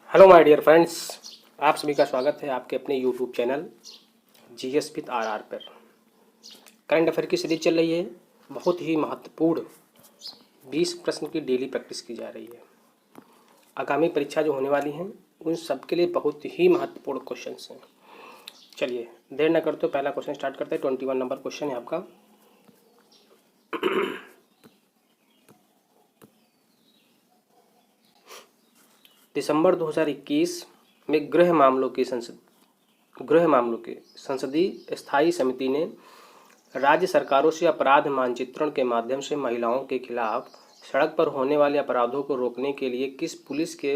Hello my dear friends, आप सभी का स्वागत है आपके अपने YouTube channel GS with RR पर। करंट अफेयर की सीरीज चल रही है। बहुत ही महत्वपूर्ण 20 प्रश्न की डेली प्रैक्टिस की जा रही है। आगामी परीक्षा जो होने वाली हैं उन सब के लिए बहुत ही महत्वपूर्ण क्वेश्चंस हैं। चलिए देर न करते पहला क्वेश्चन स्टार्ट करते हैं। 21 नंबर क्वेश्चन है आपका। दिसंबर 2021 में गृह मामलों की संसदीय स्थायी समिति ने राज्य सरकारों से अपराध मानचित्रण के माध्यम से महिलाओं के खिलाफ सड़क पर होने वाले अपराधों को रोकने के लिए किस पुलिस के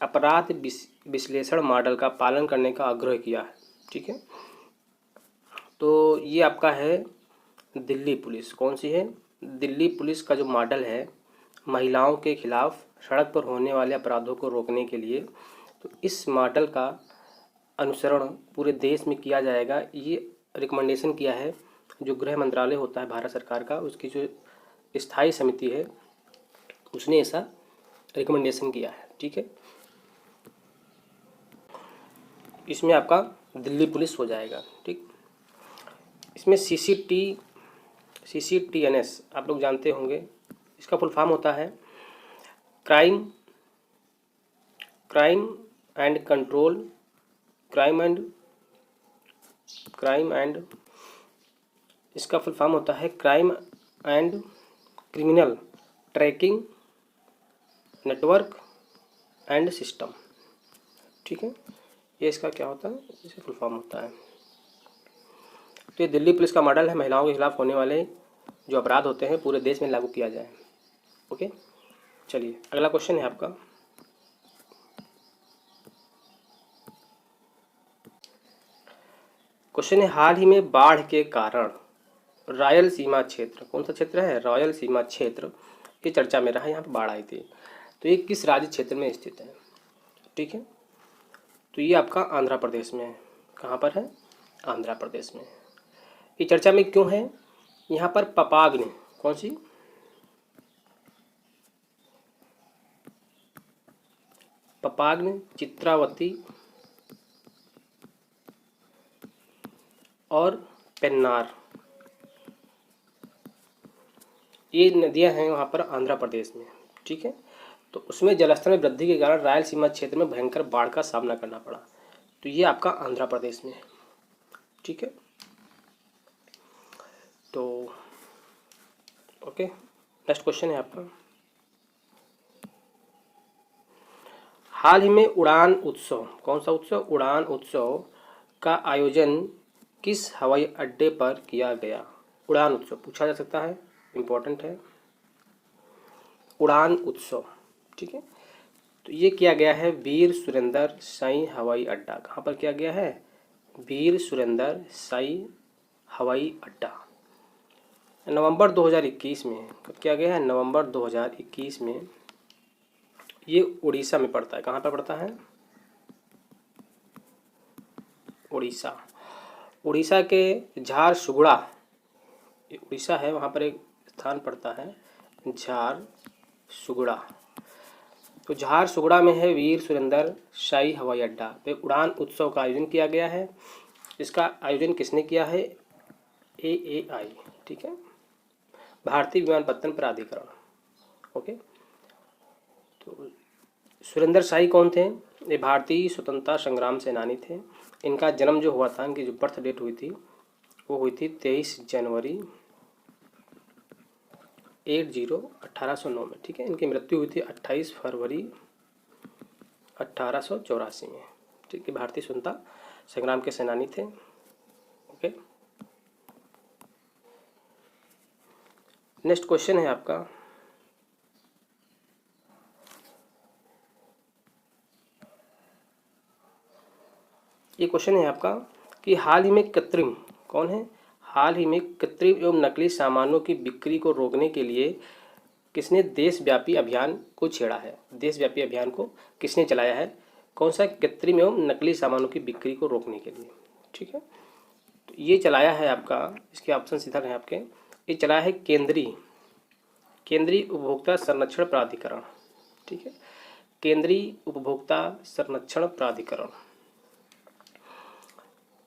अपराध विश्लेषण मॉडल का पालन करने का आग्रह किया है। ठीक है, तो ये आपका है दिल्ली पुलिस। कौन सी है? दिल्ली पुलिस का जो मॉडल है महिलाओं के खिलाफ सड़क पर होने वाले अपराधों को रोकने के लिए, तो इस मॉडल का अनुसरण पूरे देश में किया जाएगा। ये रिकमेंडेशन किया है जो गृह मंत्रालय होता है भारत सरकार का, उसकी जो स्थायी समिति है उसने ऐसा रिकमेंडेशन किया है। ठीक है, इसमें आपका दिल्ली पुलिस हो जाएगा। ठीक, इसमें CCTNS आप लोग जानते होंगे। इसका फुल फॉर्म होता है crime and control crime and इसका फुल फॉर्म होता है crime and criminal tracking network and system. ठीक है, ये इसका क्या होता है, इसे फुल फॉर्म होता है। तो ये दिल्ली पुलिस का मॉडल है, महिलाओं के खिलाफ होने वाले जो अपराध होते हैं पूरे देश में लागू किया जाए। ओके, चलिए अगला क्वेश्चन है आपका। क्वेश्चन है हाल ही में बाढ़ के कारण रायलसीमा क्षेत्र, कौन सा क्षेत्र है? रायलसीमा क्षेत्र, ये चर्चा में रहा। यहाँ पर बाढ़ आई थी, तो ये किस राज्य क्षेत्र में स्थित है? ठीक है, तो ये आपका आंध्र प्रदेश में है। कहाँ पर है? आंध्र प्रदेश में। ये चर्चा में क्यों है? यहाँ पर पपाग्नि, कौन सी? पपाग्नि, चित्रावती और पेन्नार, ये नदियां हैं वहाँ पर आंध्र प्रदेश में। ठीक है, तो उसमें जलस्तर में वृद्धि के कारण रायलसीमा क्षेत्र में भयंकर बाढ़ का सामना करना पड़ा। तो ये आपका आंध्र प्रदेश में है। ठीक है, तो ओके, नेक्स्ट क्वेश्चन है आपका। हाल ही में उड़ान उत्सव, कौन सा उत्सव? उड़ान उत्सव का आयोजन किस हवाई अड्डे पर किया गया? उड़ान उत्सव पूछा जा सकता है, इम्पोर्टेंट है उड़ान उत्सव। ठीक है, तो ये किया गया है वीर सुरेंद्र साई हवाई अड्डा। कहाँ पर किया गया है? वीर सुरेंद्र साई हवाई अड्डा। नवंबर 2021 में कब किया गया है? नवंबर 2021 में। ये उड़ीसा में पड़ता है। कहाँ पर पड़ता है? उड़ीसा के झारसुगुड़ा, ये उड़ीसा है, वहाँ पर एक स्थान पड़ता है झारसुगुड़ा। तो झारसुगुड़ा में है वीर सुरेंद्र शाही हवाई अड्डा पे उड़ान उत्सव का आयोजन किया गया है। इसका आयोजन किसने किया है? AAI। ठीक है, भारतीय विमानपत्तन प्राधिकरण। ओके, तो सुरेंद्र शाही कौन थे? ये भारतीय स्वतंत्रता संग्राम सेनानी थे। इनका जन्म जो हुआ था, इनकी जो बर्थ डेट हुई थी वो हुई थी 23 जनवरी 1809 में। ठीक है, इनकी मृत्यु हुई थी 28 फरवरी 1884 में। ठीक है, भारतीय स्वतंत्रता संग्राम के सेनानी थे। ओके, नेक्स्ट क्वेश्चन है आपका। ये क्वेश्चन है आपका कि हाल ही में कृत्रिम, कौन है? हाल ही में कृत्रिम एवं नकली सामानों की बिक्री को रोकने के लिए किसने देशव्यापी अभियान को छेड़ा है? देशव्यापी अभियान को किसने चलाया है? कौन सा? कृत्रिम एवं नकली सामानों की बिक्री को रोकने के लिए। ठीक है, तो ये चलाया है आपका, इसके ऑप्शन इधर हैं आपके। ये चलाया है केंद्रीय उपभोक्ता संरक्षण प्राधिकरण। ठीक है, केंद्रीय उपभोक्ता संरक्षण प्राधिकरण,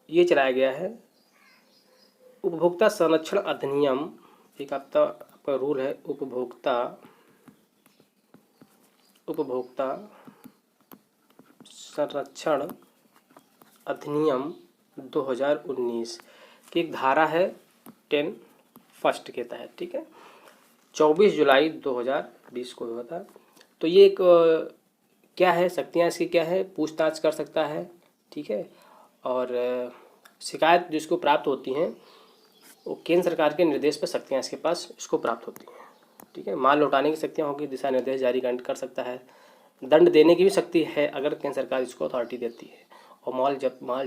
ये चलाया गया है। उपभोक्ता संरक्षण अधिनियम एक आपका रूल है, उपभोक्ता संरक्षण अधिनियम 2019 की एक धारा है 10 फर्स्ट के तहत, ठीक है, 24 जुलाई 2020 को हुआ था। तो ये एक क्या है, शक्तियाँ इसकी क्या है, पूछताछ कर सकता है, ठीक है, और शिकायत जिसको प्राप्त होती हैं वो केंद्र सरकार के निर्देश पर शक्तियाँ इसके पास इसको प्राप्त होती हैं, ठीक है। माल लौटाने की शक्तियाँ होगी, दिशा निर्देश जारी कर सकता है, दंड देने की भी शक्ति है अगर केंद्र सरकार इसको अथॉरिटी देती है, और माल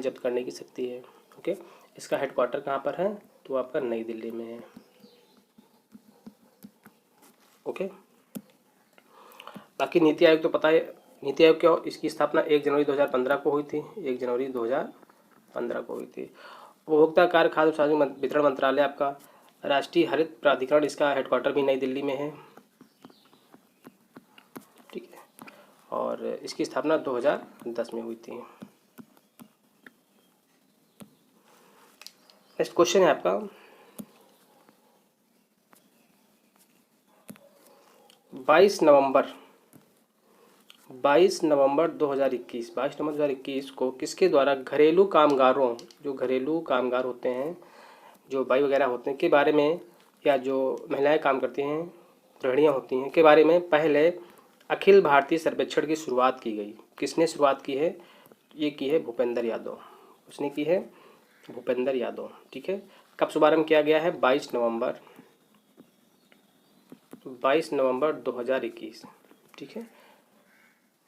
जब्त करने की शक्ति है। ओके, इसका हेडक्वार्टर कहाँ पर है, तो आपका नई दिल्ली में है। ओके, बाकी नीति आयोग तो पता है, नीति आयोग क्या, इसकी स्थापना 1 जनवरी 2015 को हुई थी, 1 जनवरी 2015 को हुई थी। उपभोक्ता कार्य खाद्य सार्वजनिक वितरण मंत्रालय आपका, राष्ट्रीय हरित प्राधिकरण, इसका हेडक्वार्टर भी नई दिल्ली में है, ठीक है, और इसकी स्थापना 2010 में हुई थी। नेक्स्ट क्वेश्चन है आपका 22 नवंबर 2021 को किसके द्वारा घरेलू कामगारों, जो घरेलू कामगार होते हैं, जो बाई वगैरह होते हैं के बारे में, या जो महिलाएं काम करती हैं, गृहिणियाँ होती हैं, के बारे में पहले अखिल भारतीय सर्वेक्षण की शुरुआत की गई। किसने शुरुआत की है, ये की है भूपेंद्र यादव, उसने की है भूपेंद्र यादव, ठीक है। कब शुभारंभ किया गया है, 22 नवंबर 2021, ठीक है।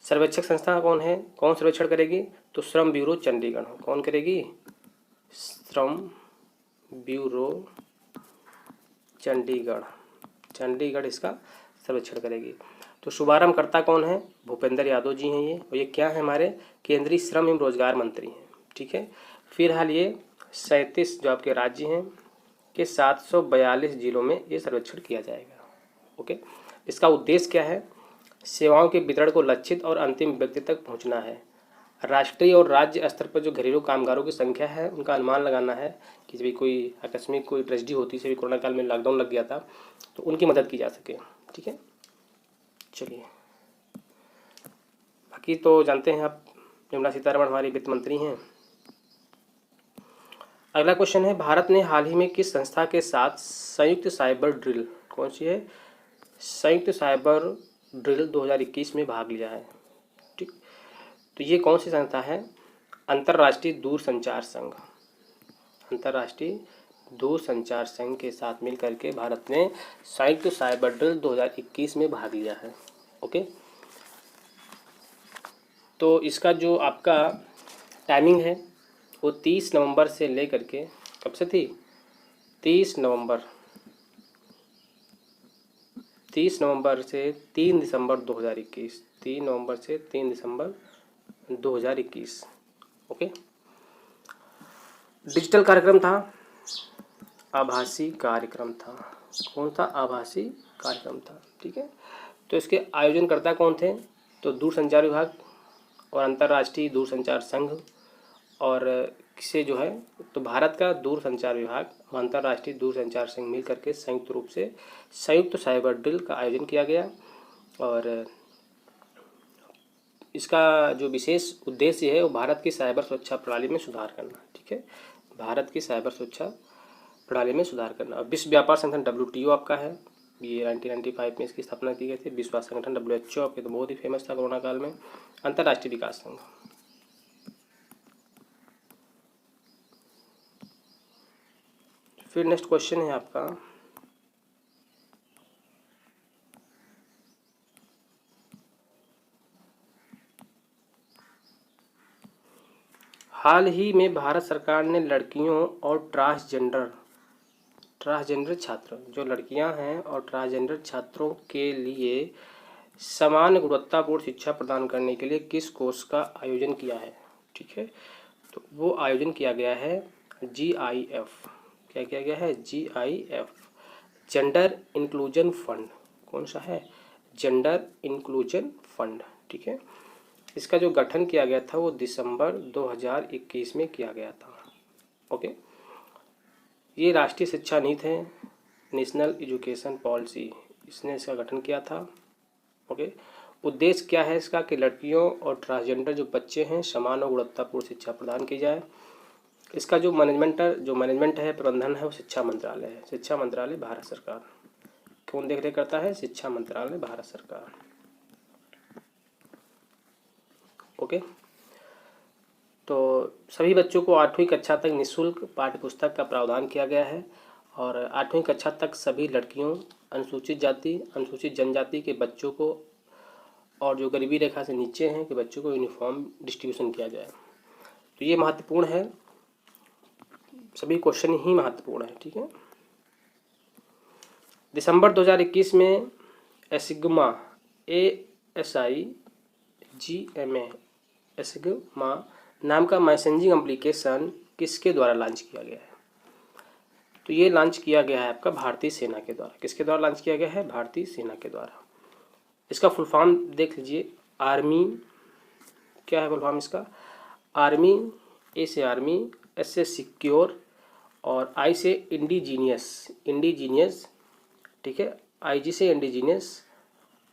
सर्वेक्षक संस्था कौन है, कौन सर्वेक्षण करेगी, तो श्रम ब्यूरो चंडीगढ़, कौन करेगी, श्रम ब्यूरो चंडीगढ़ इसका सर्वेक्षण करेगी। तो शुभारंभकर्ता कौन है, भूपेंद्र यादव जी हैं ये, और ये क्या है, हमारे केंद्रीय श्रम एवं रोजगार मंत्री हैं, ठीक है। फिलहाल ये 37 जो आपके राज्य हैं के 742 जिलों में ये सर्वेक्षण किया जाएगा। ओके, इसका उद्देश्य क्या है, सेवाओं के वितरण को लक्षित और अंतिम व्यक्ति तक पहुंचना है। राष्ट्रीय और राज्य स्तर पर जो घरेलू कामगारों की संख्या है उनका अनुमान लगाना है कि जब कोई आकस्मिक कोई ट्रेजेडी होती है, कोरोना काल में लॉकडाउन लग गया था, तो उनकी मदद की जा सके, ठीक है। चलिए, बाकी तो जानते हैं आप, निर्मला सीतारमण हमारी वित्त मंत्री हैं। अगला क्वेश्चन है, भारत ने हाल ही में किस संस्था के साथ संयुक्त साइबर ड्रिल, कौन सी है, संयुक्त साइबर ड्रिल 2021 में भाग लिया है, ठीक। तो ये कौन सी संस्था है, अंतर्राष्ट्रीय दूरसंचार संघ के साथ मिल करके भारत ने संयुक्त साइबर ड्रिल 2021 में भाग लिया है। ओके, तो इसका जो आपका टाइमिंग है वो 30 नवंबर से लेकर के, कब से थी, 30 नवंबर से 3 दिसंबर 2021, 3 नवंबर से 3 दिसंबर 2021। ओके, डिजिटल कार्यक्रम था, आभासी कार्यक्रम था, कौन था, आभासी कार्यक्रम था, ठीक है। तो इसके आयोजनकर्ता कौन थे, तो दूरसंचार विभाग और अंतर्राष्ट्रीय दूरसंचार संघ, और किसे जो है, तो भारत का दूरसंचार विभाग और अंतर्राष्ट्रीय दूरसंचार संघ मिल करके संयुक्त रूप से संयुक्त साइबर ड्रिल का आयोजन किया गया। और इसका जो विशेष उद्देश्य है वो भारत की साइबर सुरक्षा प्रणाली में सुधार करना, ठीक है, भारत की साइबर सुरक्षा प्रणाली में सुधार करना। और विश्व व्यापार संगठन WTO आपका है, ये 1995 में इसकी स्थापना की गई थी। विश्व स्वास्थ्य संगठन WHO आपके तो बहुत ही फेमस था कोरोना काल में। अंतर्राष्ट्रीय विकास संघ, फिर नेक्स्ट क्वेश्चन है आपका, हाल ही में भारत सरकार ने लड़कियों और ट्रांसजेंडर छात्र, जो लड़कियां हैं और ट्रांसजेंडर छात्रों के लिए समान गुणवत्तापूर्ण शिक्षा प्रदान करने के लिए किस कोर्स का आयोजन किया है, ठीक है। तो वो आयोजन किया गया है GIF, क्या किया गया है, GIF, जेंडर इंक्लूजन फंड, कौन सा है, जेंडर इंक्लूजन फंड, ठीक है। इसका जो गठन किया गया था वो दिसंबर 2021 में किया गया था। ओके, ये राष्ट्रीय शिक्षा नीति है, नेशनल एजुकेशन पॉलिसी, इसने इसका गठन किया था। ओके, उद्देश्य क्या है इसका कि लड़कियों और ट्रांसजेंडर जो बच्चे हैं समान और गुणवत्तापूर्ण शिक्षा प्रदान की जाए। इसका जो मैनेजमेंट है, प्रबंधन है, वो शिक्षा मंत्रालय है। शिक्षा मंत्रालय भारत सरकार। कौन देख रेख करता है? शिक्षा मंत्रालय भारत सरकार। ओके, तो सभी बच्चों को 8वीं कक्षा तक निःशुल्क पाठ्य पुस्तक का प्रावधान किया गया है और 8वीं कक्षा तक सभी लड़कियों, अनुसूचित जाति, अनुसूचित जनजाति के बच्चों को और जो गरीबी रेखा से नीचे हैं के बच्चों को यूनिफॉर्म डिस्ट्रीब्यूशन किया जाए। तो ये महत्वपूर्ण है, सभी क्वेश्चन ही महत्वपूर्ण है। ठीक है। दिसंबर 2021 में एसिग्मा एसिग्मा नाम का मैसेजिंग एप्लीकेशन किसके द्वारा लॉन्च किया गया है? तो ये लॉन्च किया गया है आपका भारतीय सेना के द्वारा। किसके द्वारा लॉन्च किया गया है? भारतीय सेना के द्वारा। इसका फुल फॉर्म देख लीजिए, आर्मी, क्या है फुल फॉर्म इसका? आर्मी, ए से आर्मी, एस से सिक्योर और आई से इंडिजीनियस, ठीक है। आईजी से इंडिजीनियस,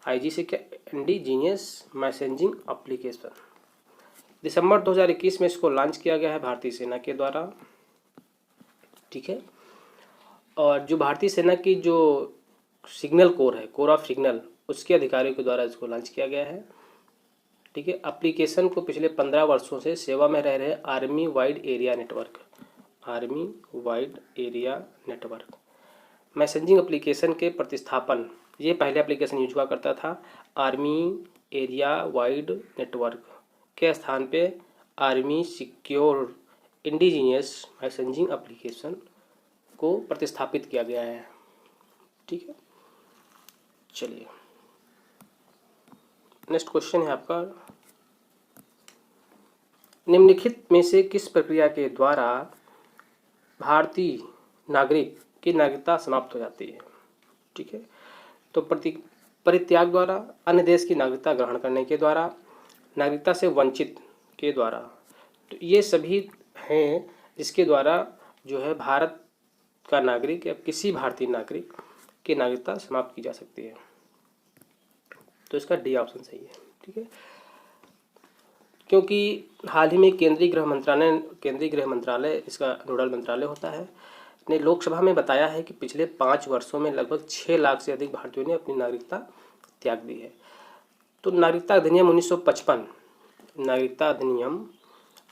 आईजी से क्या? Indigenous messaging application. दिसंबर 2021 में इसको लॉन्च किया गया है भारतीय सेना के द्वारा। ठीक है। और जो भारतीय सेना की जो सिग्नल कोर है, कोर ऑफ सिग्नल, उसके अधिकारियों के द्वारा इसको लॉन्च किया गया है। ठीक है। एप्लीकेशन को पिछले 15 वर्षों से सेवा में रह रहे army wide area network messaging application के प्रतिस्थापन, ये पहले एप्लीकेशन यूज हुआ करता था आर्मी एरिया वाइड नेटवर्क के स्थान पे army secure indigenous messaging application को प्रतिस्थापित किया गया है। ठीक है। चलिए नेक्स्ट क्वेश्चन है आपका, निम्नलिखित में से किस प्रक्रिया के द्वारा भारतीय नागरिक की नागरिकता समाप्त हो जाती है? ठीक है। तो परित्याग द्वारा, अन्य देश की नागरिकता ग्रहण करने के द्वारा, नागरिकता से वंचित के द्वारा। तो ये सभी हैं जिसके द्वारा जो है भारत का नागरिक या किसी भारतीय नागरिक की नागरिकता समाप्त की जा सकती है। तो इसका डी ऑप्शन सही है। ठीक है। क्योंकि हाल ही में केंद्रीय गृह मंत्रालय इसका नोडल मंत्रालय होता है, ने लोकसभा में बताया है कि पिछले 5 वर्षों में लगभग 6 लाख से अधिक भारतीयों ने अपनी नागरिकता त्याग दी है। तो नागरिकता अधिनियम 1955, नागरिकता अधिनियम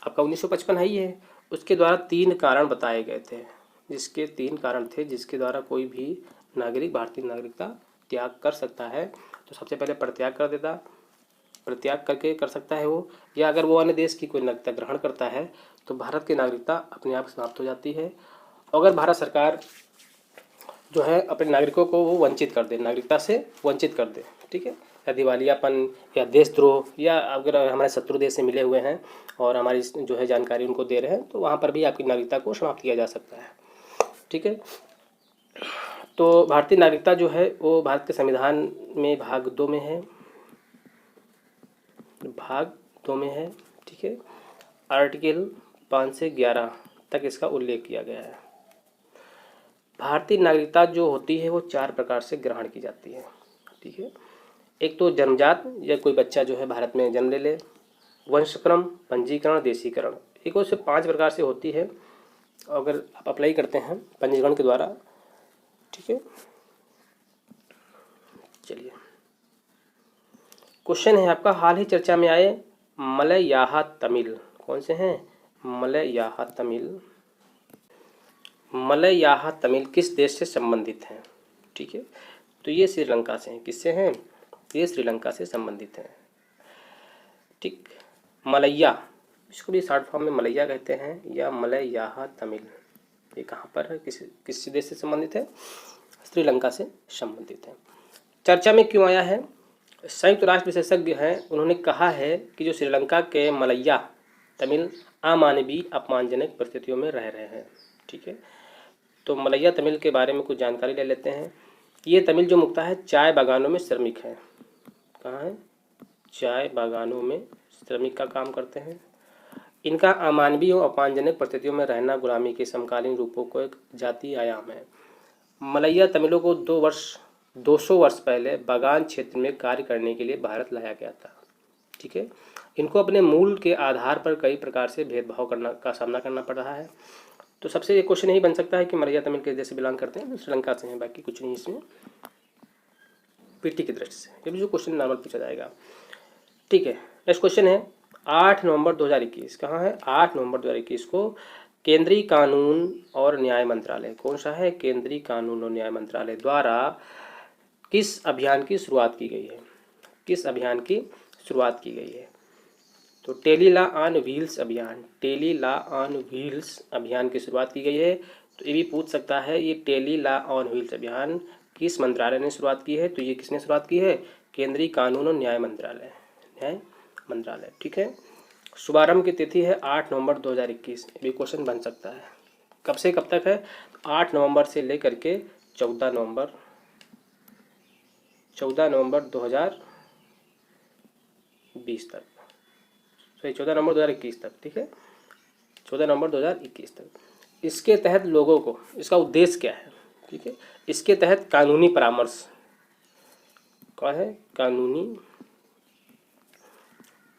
आपका 1955 है ही है, उसके द्वारा 3 कारण बताए गए थे, जिसके द्वारा कोई भी नागरिक भारतीय नागरिकता त्याग कर सकता है। तो सबसे पहले परित्याग करके कर सकता है वो, या अगर वो अन्य देश की कोई नागरिकता ग्रहण करता है तो भारत की नागरिकता अपने आप समाप्त हो जाती है। अगर भारत सरकार जो है अपने नागरिकों को वो वंचित कर दे, नागरिकता से वंचित कर दे, ठीक है, या दिवालियापन या देशद्रोह, या अगर हमारे शत्रु देश से मिले हुए हैं और हमारी जो है जानकारी उनको दे रहे हैं, तो वहाँ पर भी आपकी नागरिकता को समाप्त किया जा सकता है। ठीक है। तो भारतीय नागरिकता जो है वो भारत के संविधान में भाग 2 में है। ठीक है। आर्टिकल 5 से 11 तक इसका उल्लेख किया गया है। भारतीय नागरिकता जो होती है वो 4 प्रकार से ग्रहण की जाती है। ठीक है। एक तो जन्मजात, या कोई बच्चा जो है भारत में जन्म ले, वंशक्रम, पंजीकरण, देशीकरण। एक और से 5 प्रकार से होती है अगर आप अप्लाई करते हैं पंजीकरण के द्वारा। ठीक है। चलिए क्वेश्चन है आपका, हाल ही चर्चा में आए मलयाहा तमिल कौन से हैं? मलयाहा तमिल किस देश से संबंधित हैं? ठीक है। तो ये श्रीलंका से हैं। किससे हैं? ये श्रीलंका से संबंधित हैं। ठीक। मलया, इसको भी शॉर्ट फॉर्म में मलया कहते हैं, या मलयाहा तमिल, ये कहाँ पर है, किस देश से संबंधित है? श्रीलंका से संबंधित है। चर्चा में क्यों आया है? संयुक्त राष्ट्र विशेषज्ञ हैं, उन्होंने कहा है कि जो श्रीलंका के मलया तमिल अमानवीय अपमानजनक परिस्थितियों में रह रहे हैं। ठीक है। तो मलया तमिल के बारे में कुछ जानकारी ले लेते हैं। ये तमिल जो मुख्यतः है चाय बागानों में श्रमिक हैं। कहाँ है? चाय बागानों में श्रमिक का काम करते हैं। इनका अमानवीय और अपमानजनक परिस्थितियों में रहना गुलामी के समकालीन रूपों को एक जातीय आयाम है। मलैया तमिलों को 200 वर्ष पहले बागान क्षेत्र में कार्य करने के लिए भारत लाया गया था। ठीक है, इनको अपने मूल के आधार पर कई प्रकार से भेदभाव का सामना करना पड़ रहा है। तो सबसे एक क्वेश्चन यही बन सकता है कि मलैया तमिल किस देश से बिलोंग करते हैं, तो श्रीलंका से हैं, बाकी कुछ नहीं इसमें पीटी की दृष्टि से। ये भी जो क्वेश्चन नॉर्मल पूछा जाएगा। ठीक है, नेक्स्ट क्वेश्चन है 8 नवंबर 2021, कहाँ है 8 नवंबर 2021 को केंद्रीय कानून और न्याय मंत्रालय, कौन सा है, केंद्रीय कानून और न्याय मंत्रालय द्वारा किस अभियान की शुरुआत की गई है, किस अभियान की शुरुआत की गई है। तो टेली लॉ ऑन व्हील्स अभियान, टेली लॉ ऑन व्हील्स अभियान की शुरुआत की गई है। तो ये भी पूछ सकता है ये टेली लॉ ऑन व्हील्स अभियान किस मंत्रालय ने शुरुआत की है, तो ये किसने शुरुआत की है, केंद्रीय कानून और न्याय मंत्रालय, न्याय मंत्रालय। ठीक है, शुभारंभ की तिथि है 8 नवंबर 2021, भी क्वेश्चन बन सकता है। कब से कब तक है, 8 नवंबर से लेकर के 14 नवंबर 2020 तक, सॉरी 14 नवंबर 2021 तक। ठीक है, 14 नवंबर 2021 तक। इसके तहत लोगों को, इसका उद्देश्य क्या है, ठीक है, इसके तहत कानूनी परामर्श, क्या है, कानूनी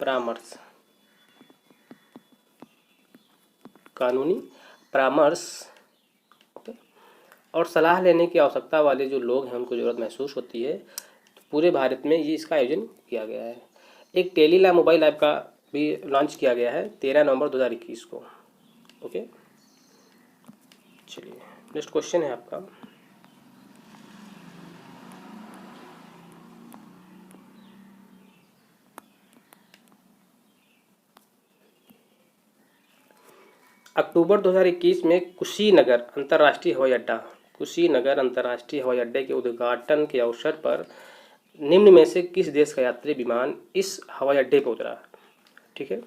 परामर्श, कानूनी परामर्श और सलाह लेने की आवश्यकता वाले जो लोग हैं उनको ज़रूरत महसूस होती है। तो पूरे भारत में ये इसका आयोजन किया गया है। एक टेली लॉ मोबाइल ऐप का भी लॉन्च किया गया है 13 नवंबर 2021 को। ओके, चलिए नेक्स्ट क्वेश्चन है आपका अक्टूबर 2021 में कुशीनगर अंतर्राष्ट्रीय हवाई अड्डा, कुशीनगर अंतर्राष्ट्रीय हवाई अड्डे के उद्घाटन के अवसर पर निम्न में से किस देश का यात्री विमान इस हवाई अड्डे पर उतरा। ठीक है,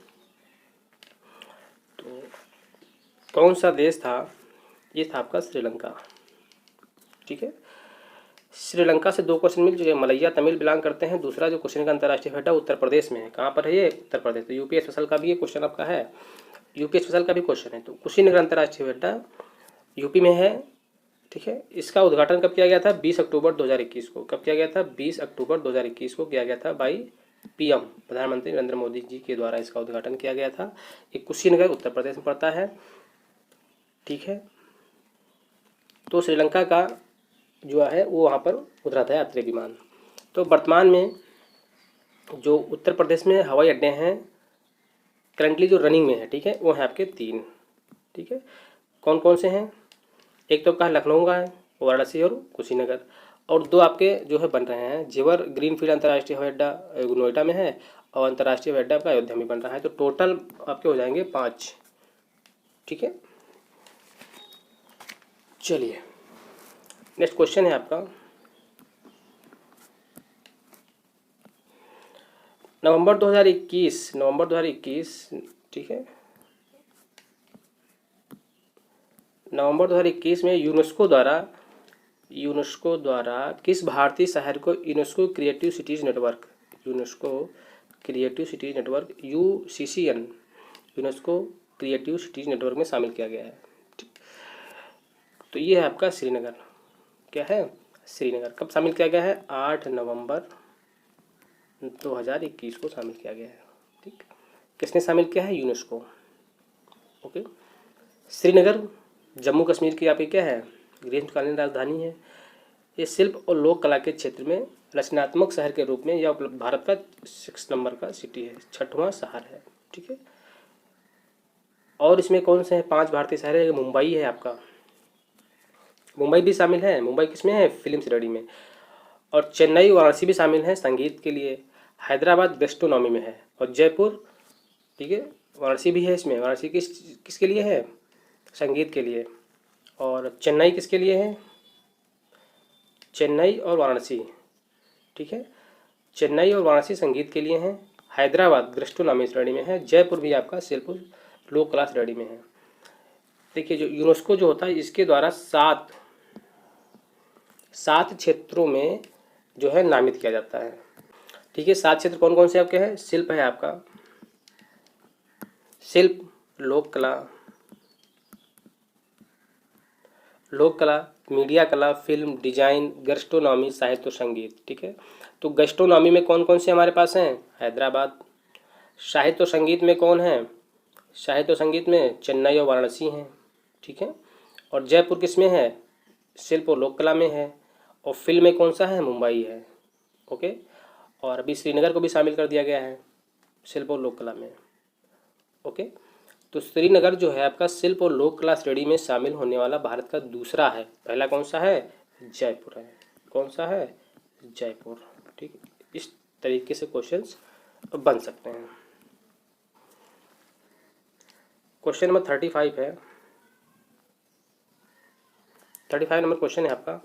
तो कौन सा देश था, ये था आपका श्रीलंका। ठीक है, श्रीलंका से 2 क्वेश्चन मिल चुके हैं। मलैया तमिल बिलोंग करते हैं। दूसरा जो क्वेश्चन का अंतर्राष्ट्रीय अड्डा उत्तर प्रदेश में है, कहाँ पर है ये, उत्तर प्रदेश। तो यूपी स्पेशल का भी ये क्वेश्चन आपका है, यूपी स्पेशल का भी क्वेश्चन है। तो कुशीनगर अंतर्राष्ट्रीय अड्डा यूपी में है। ठीक है, इसका उद्घाटन कब किया गया था, 20 अक्टूबर 2021 को। कब किया गया था, 20 अक्टूबर 2021 को किया गया था बाई पीएम, प्रधानमंत्री नरेंद्र मोदी जी के द्वारा इसका उद्घाटन किया गया था। ये कुशीनगर उत्तर प्रदेश में पड़ता है। ठीक है, तो श्रीलंका का जो है वो वहाँ पर उतरा था यात्री विमान। तो वर्तमान में जो उत्तर प्रदेश में हवाई अड्डे हैं करंटली जो रनिंग में है, ठीक है, वो है आपके 3। ठीक है, कौन कौन से हैं, एक तो आपका लखनऊ का है, वाराणसी और कुशीनगर, और 2 आपके जो है बन रहे हैं। जेवर ग्रीनफील्ड अंतर्राष्ट्रीय हवाई अड्डा नोएडा में है और अंतर्राष्ट्रीय हवाई अड्डा आपका अयोध्या में बन रहा है। तो टोटल आपके हो जाएंगे 5। ठीक है, चलिए नेक्स्ट क्वेश्चन है आपका नवंबर 2021। ठीक है, नवंबर 2021 में यूनेस्को द्वारा किस भारतीय शहर को UNESCO creative cities network, UNESCO creative cities network UCCN, UNESCO creative cities network में शामिल किया गया है। तो ये है आपका श्रीनगर, क्या है, श्रीनगर। कब शामिल किया गया है, 8 नवंबर 2021 को शामिल किया गया है। ठीक, किसने शामिल किया है, यूनेस्को। ओके, श्रीनगर जम्मू कश्मीर की आपकी क्या है, ग्रीष्मकालीन राजधानी है। ये शिल्प और लोक कला के क्षेत्र में रचनात्मक शहर के रूप में यह भारत का 6 नंबर का सिटी है, 6वां शहर है। ठीक है, और इसमें कौन से हैं 5 भारतीय शहर है, मुंबई है आपका, मुंबई भी शामिल है। मुंबई किस में है, फिल्म सिटी में। और चेन्नई वाराणसी भी शामिल है संगीत के लिए। हैदराबाद गैस्ट्रोनॉमी में है। और जयपुर, ठीक है, वाराणसी भी है इसमें। वाराणसी किसके लिए है, संगीत के लिए। और चेन्नई किसके लिए है, चेन्नई और वाराणसी, ठीक है, चेन्नई और वाराणसी संगीत के लिए हैं। हैदराबाद गैस्ट्रोनॉमी श्रेणी में है। जयपुर भी आपका शिल्प लोक कला श्रेणी में है। देखिए, जो यूनेस्को जो होता है इसके द्वारा 7 क्षेत्रों में जो है नामित किया जाता है। ठीक है। 7 क्षेत्र कौन कौन से आपके हैं? शिल्प है आपका, शिल्प, लोक कला, लोक कला, मीडिया कला, फिल्म, डिजाइन, गैस्ट्रोनॉमी, साहित्य और संगीत। ठीक है। तो गैस्ट्रोनॉमी में कौन कौन से हमारे पास हैं? हैदराबाद। साहित्य और संगीत में कौन है? साहित्य और संगीत में चेन्नई और वाराणसी हैं। ठीक है। और जयपुर किस में है? शिल्प और लोक कला में है। और फिल्म में कौन सा है? मुंबई है। ओके। और अभी श्रीनगर को भी शामिल कर दिया गया है शिल्प और लोक कला में। ओके। तो श्रीनगर जो है आपका शिल्प और लोक कला श्रेणी में शामिल होने वाला भारत का दूसरा है। पहला कौन सा है? जयपुर है। कौन सा है? जयपुर। ठीक है। इस तरीके से क्वेश्चंस बन सकते हैं। क्वेश्चन नंबर 35 है। 35 नंबर क्वेश्चन है आपका।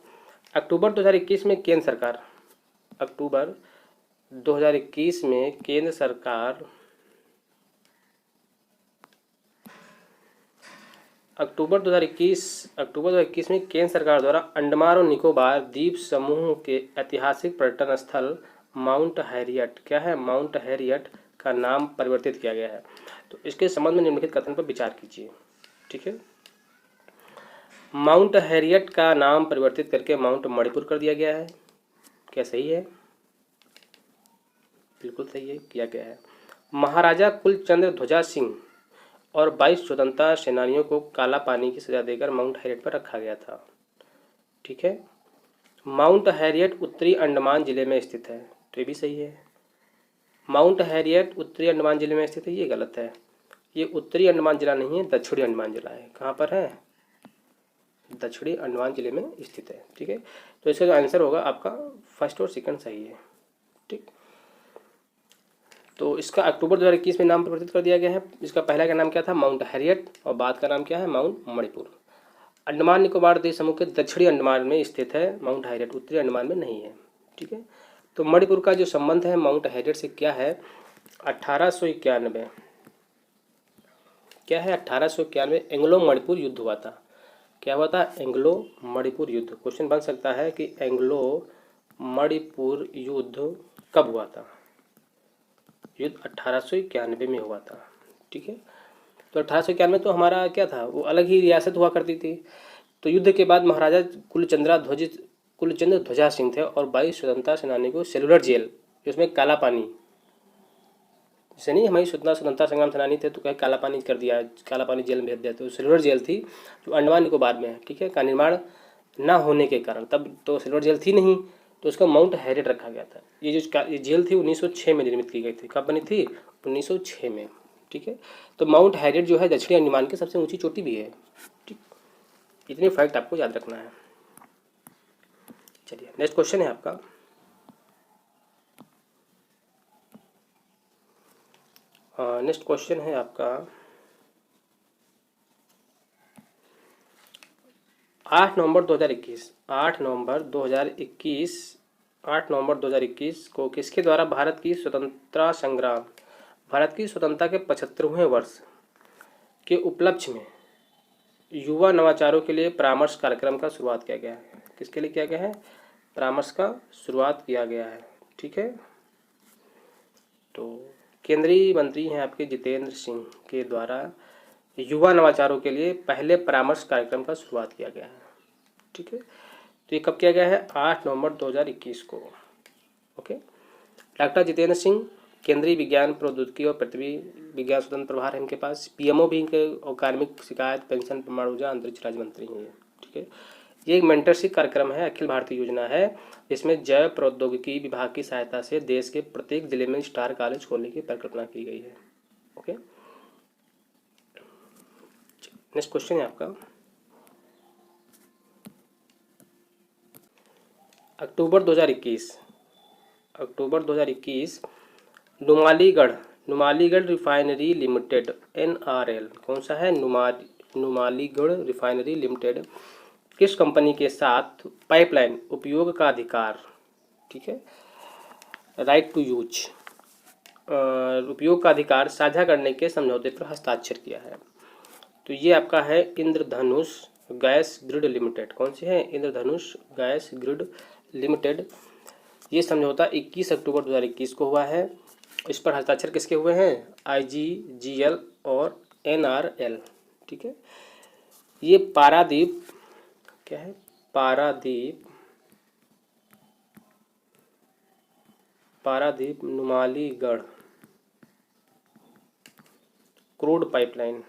अक्टूबर 2021 में केंद्र सरकार, अक्टूबर 2021 में केंद्र सरकार, अक्टूबर 2021 में केंद्र सरकार द्वारा अंडमान और निकोबार द्वीप समूह के ऐतिहासिक पर्यटन स्थल माउंट हैरियट, क्या है? माउंट हैरियट का नाम परिवर्तित किया गया है। तो इसके संबंध में निम्नलिखित कथन पर विचार कीजिए। ठीक है। माउंट हैरियट का नाम परिवर्तित करके माउंट मणिपुर कर दिया गया है। क्या सही है? बिल्कुल सही है, किया गया है। महाराजा कुलचंद्र ध्वजा सिंह और 22 स्वतंत्रता सेनानियों को काला पानी की सजा देकर माउंट हैरियट पर रखा गया था। ठीक है। माउंट हैरियट उत्तरी अंडमान जिले में स्थित है, तो ये भी सही है। माउंट हैरियट उत्तरी अंडमान जिले में स्थित है, ये गलत है। ये उत्तरी अंडमान जिला नहीं है, दक्षिणी अंडमान जिला है। कहाँ पर है? दक्षिणी अंडमान जिले में स्थित है। ठीक है। तो इसका जो आंसर होगा आपका फर्स्ट और सेकंड सही है। ठीक। तो इसका अक्टूबर 2021 में नाम परिवर्तित कर दिया गया है। इसका पहला का नाम क्या था? माउंट हैरियट, और बाद का नाम क्या है? माउंट मणिपुर। अंडमान निकोबार द्वीप समूह के दक्षिणी अंडमान में स्थित है माउंट हैरियट, उत्तरी अंडमान में नहीं है। ठीक है। तो मणिपुर का जो संबंध है माउंट हैरियट से क्या है? 1891, क्या है? 1891 एंग्लो मणिपुर युद्ध हुआ था। क्या हुआ था? एंग्लो मणिपुर युद्ध। क्वेश्चन बन सकता है कि एंग्लो मणिपुर युद्ध कब हुआ था? युद्ध 1891 में हुआ था। ठीक है। तो 1891 तो हमारा क्या था? वो अलग ही रियासत हुआ करती थी। तो युद्ध के बाद महाराजा कुलचंद्र ध्वजा सिंह थे और 22 स्वतंत्रता सेनानी को सेलुलर जेल, जिसमें काला पानी, जैसे नहीं हमारी स्वतंत्रता संग्राम सेनानी थे तो कहे काला पानी कर दिया, काला पानी जेल में भेज दिया, तो सेलुलर जेल थी जो अंडमान निकोबार में है। ठीक है। का निर्माण ना होने के कारण, तब तो सेलुलर जेल थी नहीं, तो उसका माउंट हैरियट रखा गया था। ये जेल थी 1906 में निर्मित की गई थी। कब बनी थी? 1906 में। ठीक है। तो माउंट हैरियट जो है दक्षिणी अंडमान की सबसे ऊंची चोटी भी है। ठीक। इतने फैक्ट आपको याद रखना है। चलिए नेक्स्ट क्वेश्चन है आपका। नेक्स्ट क्वेश्चन है आपका 8 नवंबर 2021, 8 नवंबर 2021, 8 नवंबर 2021 को किसके द्वारा भारत की स्वतंत्रता के 75वें वर्ष के उपलक्ष्य में युवा नवाचारों के लिए परामर्श कार्यक्रम का शुरुआत किया गया है? किसके लिए किया गया है? परामर्श का शुरुआत किया गया है। ठीक है। तो केंद्रीय मंत्री हैं आपके जितेंद्र सिंह के द्वारा युवा नवाचारों के लिए पहले परामर्श कार्यक्रम का शुरुआत किया गया है। ठीक है। तो ये कब किया गया है? 8 नवंबर 2021 को। ओके। डॉक्टर जितेंद्र सिंह केंद्रीय विज्ञान प्रौद्योगिकी और पृथ्वी विज्ञान स्वतंत्र प्रभार है इनके पास। पीएमओ भी इनके और कार्मिक शिकायत पेंशन प्रमाण ऊर्जा अंतरिक्ष राज्य मंत्री हैं ये। ठीक है। ये एक मेंटरशिप कार्यक्रम है, अखिल भारतीय योजना है, जिसमें जैव प्रौद्योगिकी विभाग की सहायता से देश के प्रत्येक जिले में स्टार कॉलेज खोलने की परिकल्पना की गई है। ओके। नेक्स्ट क्वेश्चन है आपका अक्टूबर 2021 नुमालीगढ़ रिफाइनरी लिमिटेड NRL, कौन सा है? नुमालीगढ़ रिफाइनरी लिमिटेड किस कंपनी के साथ पाइपलाइन उपयोग का अधिकार, ठीक है, राइट टू यूज, उपयोग का अधिकार साझा करने के समझौते पर हस्ताक्षर किया है? तो ये आपका है इंद्रधनुष गैस ग्रिड लिमिटेड। कौन सी है? इंद्रधनुष गैस ग्रिड लिमिटेड ये समझौता 21 अक्टूबर 2021 को हुआ है। इस पर हस्ताक्षर किसके हुए हैं? IGGL और NRL। ठीक है। ये पारादीप, क्या है? पारादीप नुमालीगढ़ क्रूड पाइपलाइन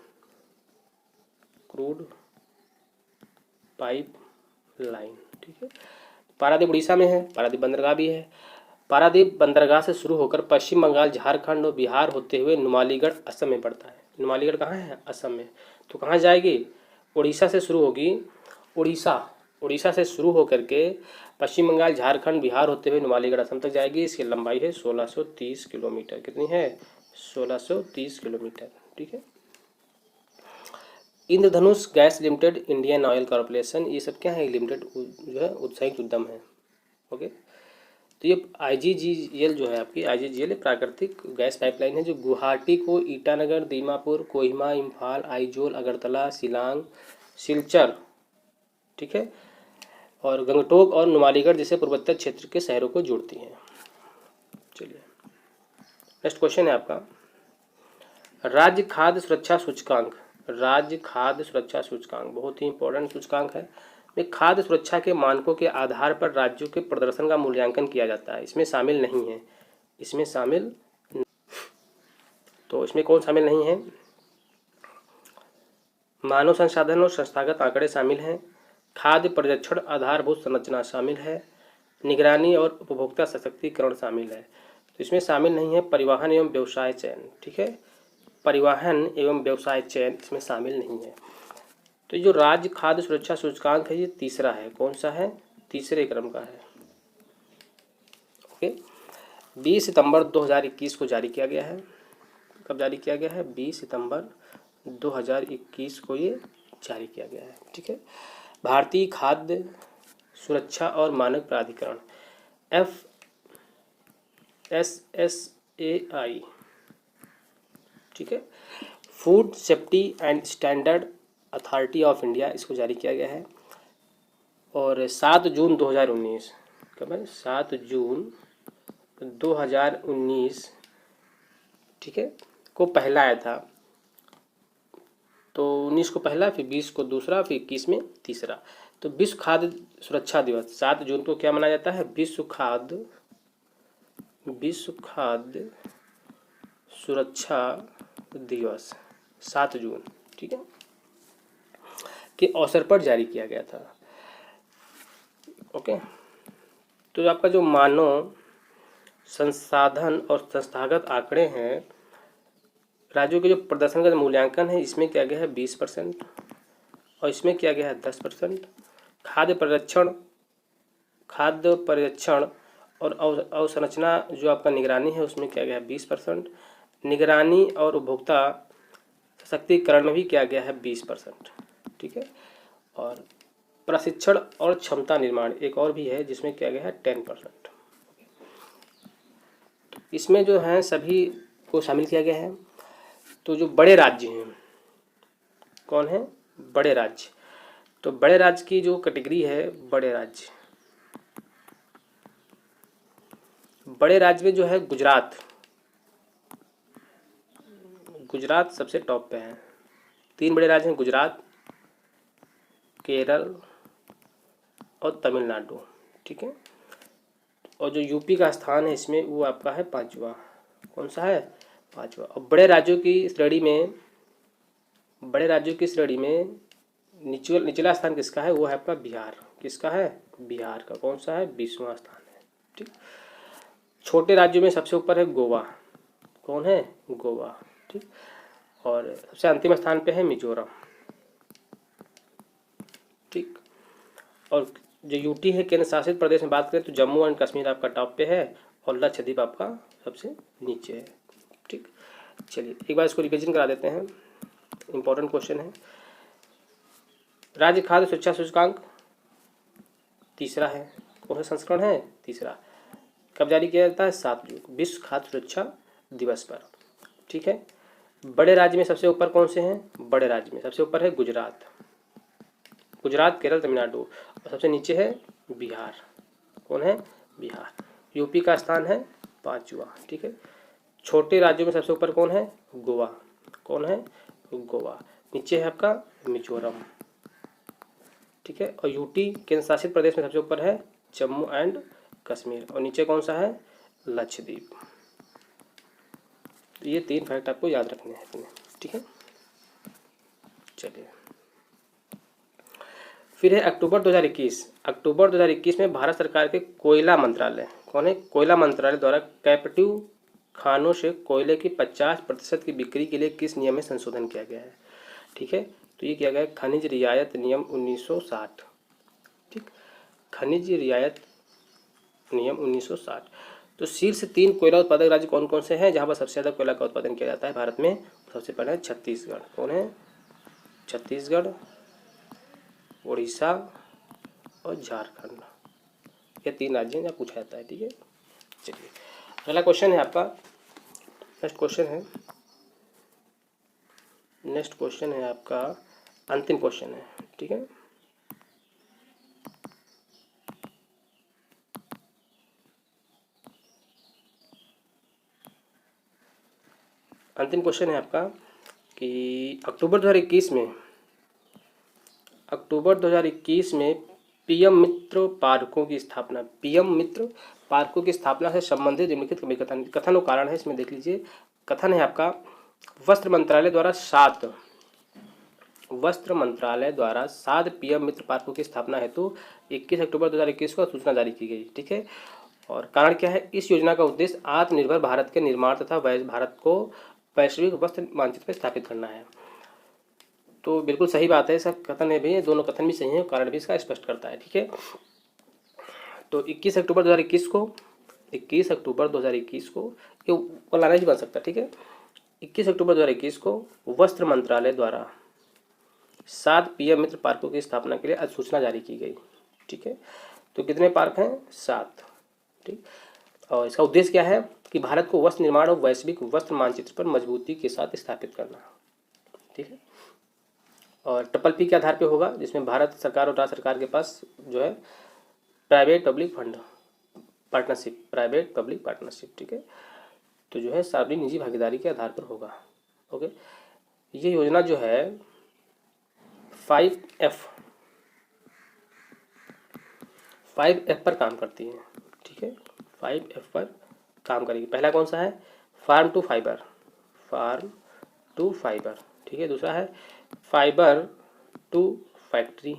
ठीक है। पारादीप उड़ीसा में है, पारादीप बंदरगाह भी है। पारादीप बंदरगाह से शुरू होकर पश्चिम बंगाल, झारखंड और बिहार होते हुए नुमालीगढ़ असम में पड़ता है। नुमालीगढ़ कहाँ है? असम में। तो कहाँ जाएगी? उड़ीसा से शुरू होगी। उड़ीसा से शुरू होकर के पश्चिम बंगाल, झारखंड, बिहार होते हुए नुमालीगढ़ असम तक जाएगी। इसकी लंबाई है 1630 किलोमीटर। कितनी है? 1630 किलोमीटर। ठीक है। Indradhanush gas limited, Indian oil corporation, ये सब क्या है? लिमिटेड जो है उत्साहित उद्यम है। ओके। तो ये IGGL जो है आपकी, IGGL प्राकृतिक गैस पाइपलाइन है जो गुवाहाटी को ईटानगर, दीमापुर, कोहिमा, इम्फाल, आइजोल, अगरतला, शिलांग, सिलचर, ठीक है, और गंगटोक और नुमालीगढ़ जैसे पूर्वोत्तर क्षेत्र के शहरों को जोड़ती हैं। चलिए नेक्स्ट क्वेश्चन है आपका, राज्य खाद्य सुरक्षा सूचकांक। राज्य खाद्य सुरक्षा सूचकांक बहुत ही इंपॉर्टेंट सूचकांक है। में खाद्य सुरक्षा के मानकों के आधार पर राज्यों के प्रदर्शन का मूल्यांकन किया जाता है। इसमें शामिल नहीं है, तो इसमें कौन शामिल नहीं है? मानव संसाधन और संस्थागत आंकड़े शामिल हैं, खाद्य पर्यवेक्षण आधारभूत संरचना शामिल है, निगरानी और उपभोक्ता सशक्तिकरण शामिल है। तो इसमें शामिल नहीं है परिवहन एवं व्यवसाय चयन। ठीक है, परिवहन एवं व्यवसाय चयन इसमें शामिल नहीं है। तो जो राज्य खाद्य सुरक्षा सूचकांक है ये तीसरा है। कौन सा है? तीसरे क्रम का है। ओके। 20 सितंबर 2021 को जारी किया गया है। कब जारी किया गया है? 20 सितंबर 2021 को ये जारी किया गया है। ठीक है। भारतीय खाद्य सुरक्षा और मानक प्राधिकरण FSSAI, ठीक है, food safety and standard authority of India, इसको जारी किया गया है। और 7 जून 2019, कब है? 7 जून 2019, ठीक है, को पहला आया था। तो 19 को पहला, फिर 20 को दूसरा, फिर 21 में तीसरा। तो विश्व खाद्य सुरक्षा दिवस 7 जून को क्या मनाया जाता है? विश्व खाद्य सुरक्षा दिवस 7 जून, ठीक है, के अवसर पर जारी किया गया था। ओके। तो आपका जो मानव संसाधन और संस्थागत आंकड़े हैं, राज्यों के जो प्रदर्शन का मूल्यांकन है, इसमें किया गया है 20% और इसमें किया गया है 10%। खाद्य पर्यवेक्षण और अवसंरचना जो आपका निगरानी है उसमें किया गया है 20%। निगरानी और उपभोक्ता सशक्तिकरण में भी किया गया है 20%। ठीक है। और प्रशिक्षण और क्षमता निर्माण एक और भी है जिसमें किया गया है 10%। इसमें जो है सभी को शामिल किया गया है। तो जो बड़े राज्य हैं, कौन है? बड़े राज्य। तो बड़े राज्य की जो कैटेगरी है, बड़े राज्य में जो है गुजरात सबसे टॉप पे है। 3 बड़े राज्य हैं, गुजरात, केरल और तमिलनाडु। ठीक है। और जो यूपी का स्थान है इसमें वो आपका है 5वां। कौन सा है? 5वां। और बड़े राज्यों की श्रेणी में निचला स्थान किसका है? वो है आपका बिहार। किसका है? बिहार का। कौन सा है? 20वां स्थान है। ठीक। छोटे राज्यों में सबसे ऊपर है गोवा। कौन है? गोवा। ठीक। और सबसे अंतिम स्थान पे है मिजोरम। ठीक। और जो यूटी है, केंद्र शासित प्रदेश में बात करें तो जम्मू एंड कश्मीर आपका टॉप पे है और लक्षद्वीप आपका सबसे नीचे है। ठीक। चलिए एक बार इसको रिविजन करा देते हैं, इंपॉर्टेंट क्वेश्चन है। राज्य खाद्य सुरक्षा सूचकांक तीसरा है। कौन सा संस्करण है? तीसरा। कब जारी किया जाता है? 7 जून, विश्व खाद्य सुरक्षा दिवस पर। ठीक है। बड़े राज्य में सबसे ऊपर कौन से हैं? बड़े राज्य में सबसे ऊपर है गुजरात, केरल, तमिलनाडु, और सबसे नीचे है बिहार। कौन है? बिहार। यूपी का स्थान है 5वां। ठीक है, छोटे राज्यों में सबसे ऊपर कौन है? गोवा। कौन है? गोवा। नीचे है आपका मिजोरम। ठीक है, और यूटी केंद्र शासित प्रदेश में सबसे ऊपर है जम्मू एंड कश्मीर, और नीचे कौन सा है? लक्षद्वीप। तो ये 3 फैक्ट आपको याद रखने हैं अपने। ठीक है, चलिए फिर है अक्टूबर 2021। अक्टूबर 2021 में भारत सरकार के कोयला मंत्रालय, कौन है? कोयला मंत्रालय द्वारा कैप्टिव खानों से कोयले की 50% की बिक्री के लिए किस नियम में संशोधन किया गया है? ठीक है, तो ये किया गया है खनिज रियायत नियम 1960। ठीक, खनिज रियायत नियम 1960। तो शीर्ष 3 कोयला उत्पादक राज्य कौन कौन से हैं जहां पर सबसे ज़्यादा कोयला का उत्पादन किया जाता है भारत में? सबसे पहले है छत्तीसगढ़। कौन है? छत्तीसगढ़, उड़ीसा और झारखंड। ये 3 राज्य हैं जहाँ पूछा जाता है। ठीक है, चलिए अगला क्वेश्चन है आपका। नेक्स्ट क्वेश्चन है आपका, अंतिम क्वेश्चन है। ठीक है, अंतिम क्वेश्चन है आपका कि अक्टूबर 2021 में पीएम मित्र पार्कों की स्थापना, पीएम मित्र पार्कों की स्थापना से संबंधित निम्नलिखित कथन और कारण है। इसमें देख लीजिए, कथन है आपका वस्त्र मंत्रालय द्वारा 7 पीएम मित्र पार्कों की स्थापना हेतु 21 अक्टूबर 2021 को सूचना जारी की गई। ठीक है, और कारण क्या है? इस योजना का उद्देश्य आत्मनिर्भर भारत के निर्माण तथा भारत को वैश्विक वस्त्र मानचित्र पर स्थापित करना है। तो बिल्कुल सही बात है, इसका कथन है भी, दोनों कथन भी सही है, कारण भी इसका स्पष्ट करता है। ठीक है, तो 21 अक्टूबर 2021 को ये लाना ही बन सकता है। ठीक है, 21 अक्टूबर 2021 को वस्त्र मंत्रालय द्वारा 7 पीएम मित्र पार्कों की स्थापना के लिए अधिसूचना जारी की गई। ठीक है, तो कितने पार्क हैं? 7। ठीक, और इसका उद्देश्य क्या है कि भारत को वस्त्र निर्माण और वैश्विक वस्त्र मानचित्र पर मजबूती के साथ स्थापित करना। ठीक है, और ट्रिपल पी के आधार पे होगा, जिसमें भारत सरकार और राज्य सरकार के पास जो है प्राइवेट पब्लिक पार्टनरशिप। ठीक है, तो जो है सार्वजनिक निजी भागीदारी के आधार पर होगा। ओके, ये योजना जो है 5F पर काम करती है। ठीक है, 5F पर काम करेगी। पहला कौन सा है? Farm to fibre. ठीक है, दूसरा है फाइबर टू फैक्ट्री,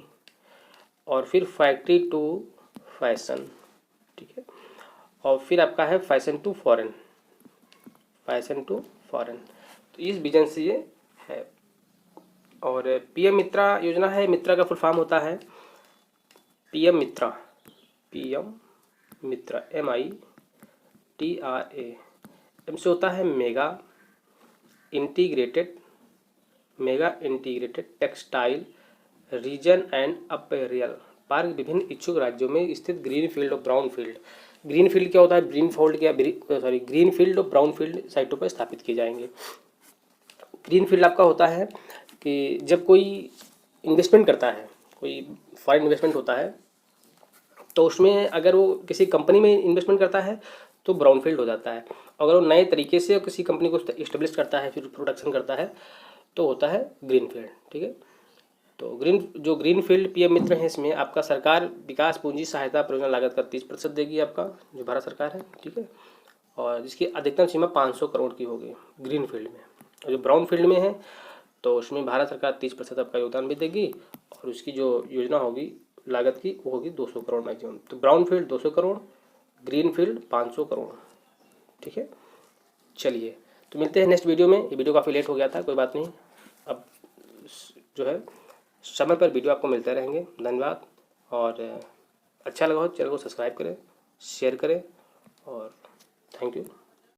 और फिर फैक्ट्री टू फैशन। ठीक है, और फिर आपका है फैशन टू फॉरेन। तो इस विजन से ये है। और पीएम मित्रा योजना है, मित्रा का फुल फॉर्म होता है पीएम मित्रा MITRA। एम से होता है mega integrated textile region and apparel park विभिन्न इच्छुक राज्यों में स्थित ग्रीन फील्ड और ब्राउन फील्ड। ग्रीन फील्ड क्या होता है? ग्रीन फील्ड और ब्राउन फील्ड साइटों पर स्थापित किए जाएंगे। ग्रीन फील्ड आपका होता है कि जब कोई इन्वेस्टमेंट करता है, कोई फॉरेन इन्वेस्टमेंट होता है, तो उसमें अगर वो किसी कंपनी में इन्वेस्टमेंट करता है तो ब्राउन फील्ड हो जाता है। अगर वो नए तरीके से किसी कंपनी को इस्टेब्लिश करता है, फिर प्रोडक्शन करता है, तो होता है ग्रीन फील्ड। ठीक है, तो ग्रीन फील्ड पीएम मित्र है, इसमें आपका सरकार विकास पूंजी सहायता परियोजना लागत का 30% देगी आपका, जो भारत सरकार है। ठीक है, और जिसकी अधिकतम सीमा 500 करोड़ की होगी ग्रीन फील्ड में। और जो ब्राउन फील्ड में है तो उसमें भारत सरकार 30% आपका योगदान भी देगी, और उसकी जो योजना होगी लागत की वो होगी 200 करोड़ मैक्सिमम। तो brown field 200 crore, green field 500 crore. ठीक है, चलिए तो मिलते हैं नेक्स्ट वीडियो में। ये वीडियो काफ़ी लेट हो गया था, कोई बात नहीं, अब जो है समय पर वीडियो आपको मिलते रहेंगे। धन्यवाद, और अच्छा लगा हो चैनल को सब्सक्राइब करें, शेयर करें, और थैंक यू।